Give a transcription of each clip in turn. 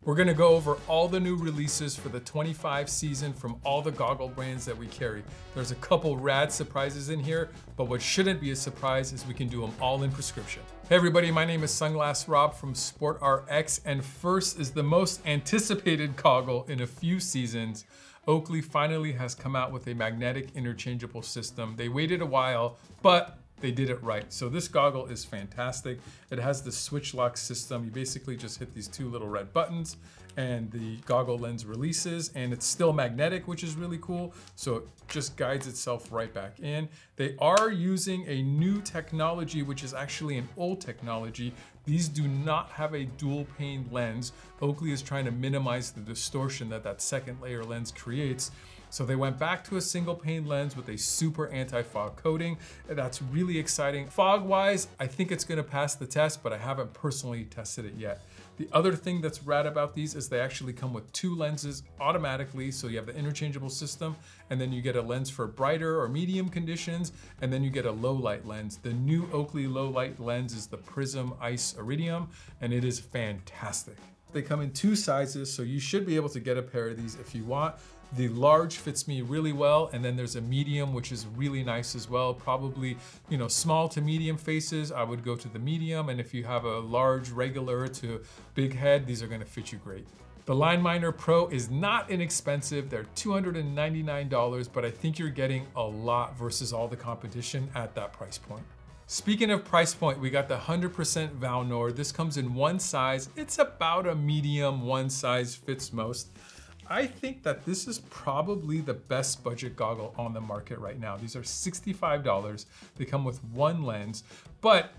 We're gonna go over all the new releases for the 25 season from all the goggle brands that we carry. There's a couple rad surprises in here, but what shouldn't be a surprise is we can do them all in prescription. Hey everybody, my name is Sunglass Rob from SportRx, and first is the most anticipated goggle in a few seasons. Oakley finally has come out with a magnetic interchangeable system. They waited a while, but they did it right. So this goggle is fantastic. It has the switch lock system. You basically just hit these two little red buttons and the goggle lens releases, and it's still magnetic, which is really cool. So it just guides itself right back in. They are using a new technology, which is actually an old technology. These do not have a dual pane lens. Oakley is trying to minimize the distortion that that second layer lens creates. So they went back to a single pane lens with a super anti-fog coating. That's really exciting. Fog-wise, I think it's gonna pass the test, but I haven't personally tested it yet. The other thing that's rad about these is they actually come with two lenses automatically. So you have the interchangeable system, and then you get a lens for brighter or medium conditions, and then you get a low light lens. The new Oakley low light lens is the Prism Ice Iridium, and it is fantastic. They come in two sizes, so you should be able to get a pair of these if you want. The large fits me really well, and then there's a medium, which is really nice as well. Probably, small to medium faces, I would go to the medium, and if you have a large, regular to big head, these are gonna fit you great. The Lineminder Pro is not inexpensive. They're $299, but I think you're getting a lot versus all the competition at that price point. Speaking of price point, we got the 100% Valnor. This comes in one size. It's about a medium, one size fits most. I think that this is probably the best budget goggle on the market right now. These are $65. They come with one lens, but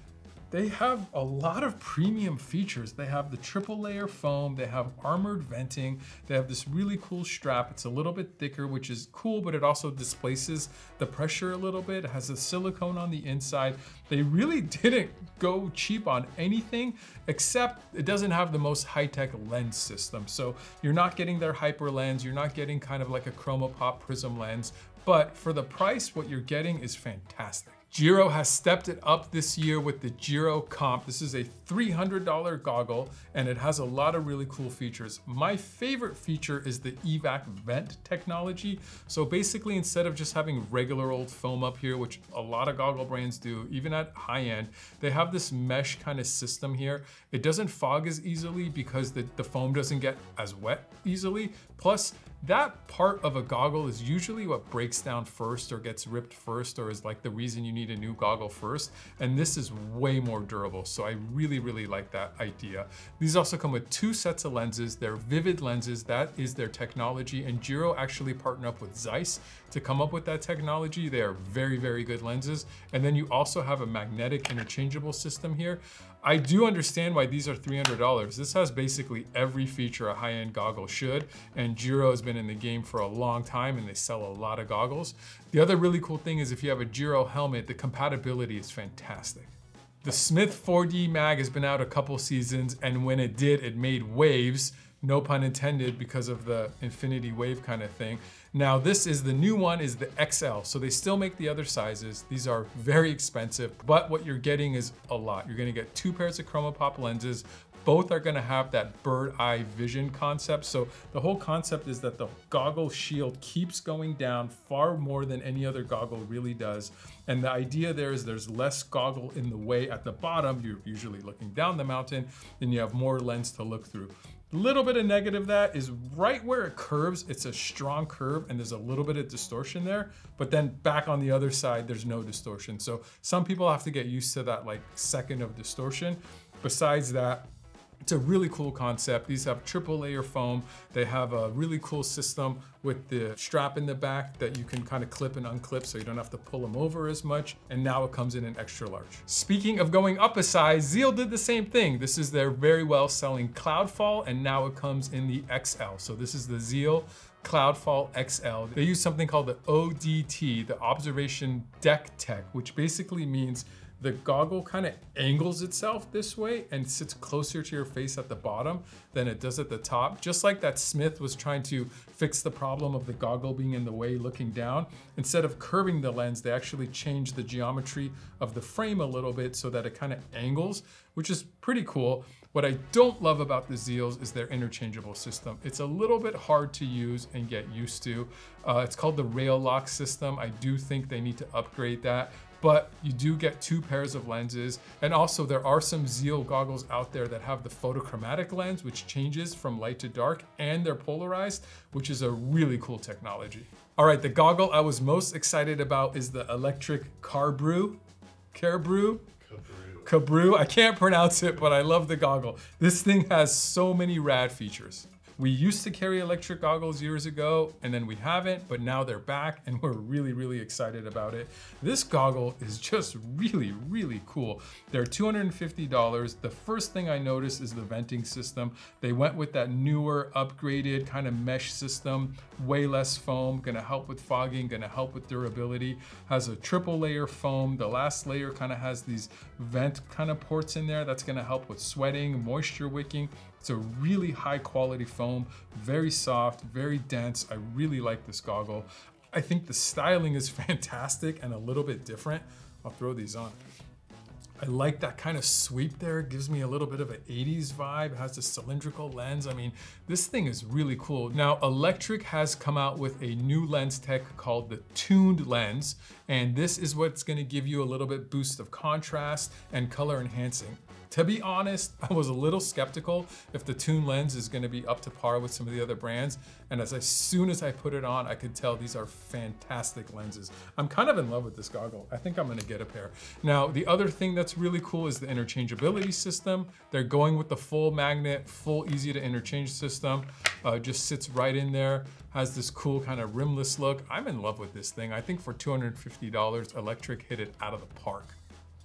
they have a lot of premium features. They have the triple layer foam, they have armored venting, they have this really cool strap. It's a little bit thicker, which is cool, but it also displaces the pressure a little bit. It has a silicone on the inside. They really didn't go cheap on anything, except it doesn't have the most high-tech lens system. So you're not getting their hyper lens, you're not getting kind of like a ChromaPop Prism lens, but for the price, what you're getting is fantastic. Giro has stepped it up this year with the Giro Comp. This is a $300 goggle, and it has a lot of really cool features. My favorite feature is the EVAC vent technology. So basically, instead of just having regular old foam up here, which a lot of goggle brands do, even at high end, they have this mesh kind of system here. It doesn't fog as easily because the foam doesn't get as wet easily. Plus, that part of a goggle is usually what breaks down first or gets ripped first, or is like the reason you need a new goggle first. And this is way more durable. So I really, really like that idea. These also come with two sets of lenses. They're Vivid lenses. That is their technology. And Giro actually partnered up with Zeiss to come up with that technology. They are very, very good lenses. And then you also have a magnetic interchangeable system here. I do understand why these are $300. This has basically every feature a high-end goggle should, and Giro has been in the game for a long time and they sell a lot of goggles. The other really cool thing is if you have a Giro helmet, the compatibility is fantastic. The Smith 4D Mag has been out a couple seasons, and when it did, it made waves. No pun intended, because of the infinity wave kind of thing. Now this is the new one, is the XL. So they still make the other sizes. These are very expensive, but what you're getting is a lot. You're gonna get two pairs of ChromaPop lenses. Both are gonna have that bird eye vision concept. So the whole concept is that the goggle shield keeps going down far more than any other goggle really does. And the idea there is there's less goggle in the way at the bottom. You're usually looking down the mountain, then you have more lens to look through. A little bit of negative that is right where it curves, it's a strong curve and there's a little bit of distortion there, but then back on the other side, there's no distortion. So some people have to get used to that like second of distortion. Besides that, it's a really cool concept. These have triple layer foam. They have a really cool system with the strap in the back that you can kind of clip and unclip so you don't have to pull them over as much. And now it comes in an extra large. Speaking of going up a size, Zeal did the same thing. This is their very well selling Cloudfall, and now it comes in the XL. So this is the Zeal Cloudfall XL. They use something called the ODT, the Observation Deck Tech, which basically means the goggle kind of angles itself this way and sits closer to your face at the bottom than it does at the top. Just like that Smith was trying to fix the problem of the goggle being in the way looking down. Instead of curving the lens, they actually changed the geometry of the frame a little bit so that it kind of angles, which is pretty cool. What I don't love about the Zeals is their interchangeable system. It's a little bit hard to use and get used to. It's called the Rail Lock system. I do think they need to upgrade that, but you do get 2 pairs of lenses. And also there are some Zeal goggles out there that have the photochromatic lens, which changes from light to dark, and they're polarized, which is a really cool technology. All right, the goggle I was most excited about is the electric Cabru. I can't pronounce it, but I love the goggle. This thing has so many rad features. We used to carry electric goggles years ago, and then we haven't, but now they're back and we're really, really excited about it. This goggle is just really, really cool. They're $250. The first thing I noticed is the venting system. They went with that newer, upgraded kind of mesh system, way less foam, gonna help with fogging, gonna help with durability. Has a triple layer foam. The last layer kind of has these vent kind of ports in there. That's gonna help with sweating, moisture wicking. It's a really high quality foam, very soft, very dense. I really like this goggle. I think the styling is fantastic and a little bit different. I'll throw these on. I like that kind of sweep there. It gives me a little bit of an 80s vibe. It has the cylindrical lens. I mean, this thing is really cool. Now, Electric has come out with a new lens tech called the tuned lens, and this is what's gonna give you a little bit boost of contrast and color enhancing. To be honest, I was a little skeptical if the tuned lens is gonna be up to par with some of the other brands. And as soon as I put it on, I could tell these are fantastic lenses. I'm kind of in love with this goggle. I think I'm gonna get a pair. Now, the other thing that's really cool is the interchangeability system. They're going with the full magnet, full easy to interchange system. Just sits right in there, has this cool kind of rimless look. I'm in love with this thing. I think for $250, Electric hit it out of the park.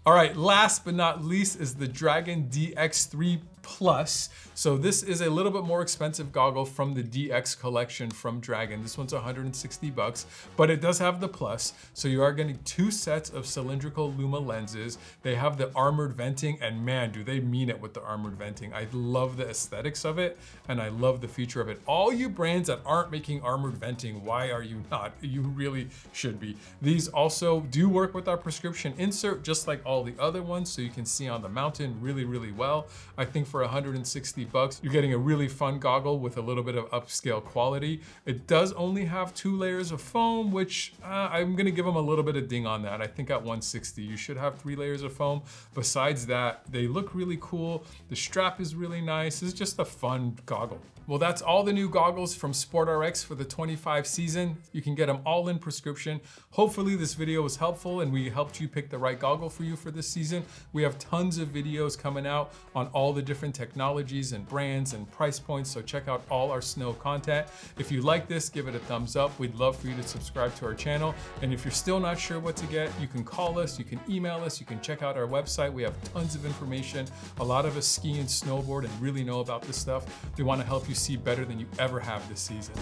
All right, last but not least is the Dragon DX3 Plus. So this is a little bit more expensive goggle from the DX collection from Dragon. This one's 160 bucks, but it does have the Plus. So you are getting 2 sets of cylindrical Luma lenses. They have the armored venting, and man, do they mean it with the armored venting. I love the aesthetics of it, and I love the feature of it. All you brands that aren't making armored venting, why are you not? You really should be. These also do work with our prescription insert, just like all the other ones, so you can see on the mountain really, really well. I think for 160 bucks, you're getting a really fun goggle with a little bit of upscale quality. It does only have 2 layers of foam, which I'm gonna give them a little bit of ding on that. I think at 160, you should have 3 layers of foam. Besides that, they look really cool. The strap is really nice. It's just a fun goggle. Well, that's all the new goggles from SportRx for the 25 season. You can get them all in prescription. Hopefully this video was helpful and we helped you pick the right goggle for you for this season. We have tons of videos coming out on all the different technologies and brands and price points, so check out all our snow content. If you like this, give it a thumbs up. We'd love for you to subscribe to our channel. And if you're still not sure what to get, you can call us, you can email us, you can check out our website. We have tons of information. A lot of us ski and snowboard and really know about this stuff. We want to help you see better than you ever have this season.